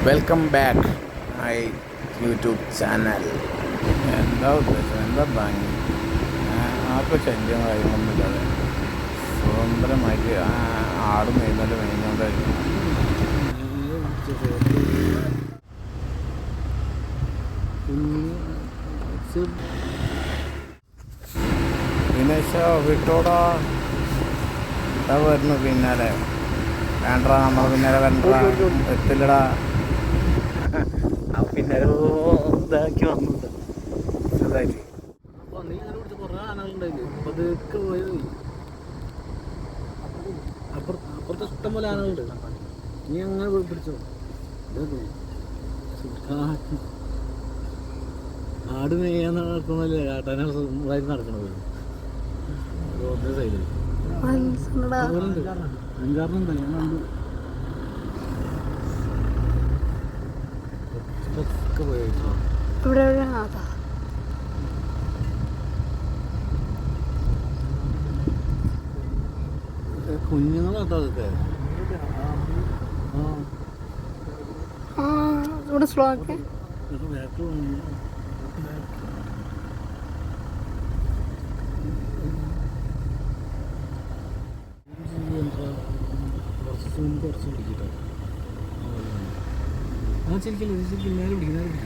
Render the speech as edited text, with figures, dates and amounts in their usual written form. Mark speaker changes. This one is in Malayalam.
Speaker 1: Welcome back my YouTube channel. എന്താ ഉദ്ദേശം, എന്താ ഭംഗി, ആർക്കും ശല്യം കാര്യങ്ങളൊന്നുമില്ലാതെ സ്വതന്ത്രമായിട്ട് ആടും മെയ്യുന്നതിൽ മെയ്യുന്നോണ്ടായിരിക്കും. ദിനേശ വിട്ടോടാ, എന്താ വരുന്നു പിന്നാലെ? വേണ്ട, നമ്മൾ പിന്നാലെ വരണ്ട, എത്തില്ലടാ. പിന്നാലെ ഇതാക്കി വന്നത് ചെറുതായിട്ട്
Speaker 2: അപ്പുറത്ത് ഇഷ്ടം പോലെ ആനകളുണ്ട്. നീ അങ്ങനെ പിടിച്ചോ. ആട് മെയ്യാൻ നടക്കുന്നല്ലേ, കാട്ടാനായിട്ട് നടക്കണത്. റോഡിന്റെ സൈഡിൽ അഞ്ചാറിനുണ്ട്. ഞാൻ കണ്ടു. ഒക്കെ പോയിട്ടോ കുഞ്ഞുങ്ങളാട്ടോ അതൊക്കെ.
Speaker 3: ഇവിടെ സ്ലോ ആക്കി
Speaker 2: ബാക്ക് കുറച്ച് പിടിക്കട്ടോ. ആ ശരിക്കും നേരെ പിടിക്കും.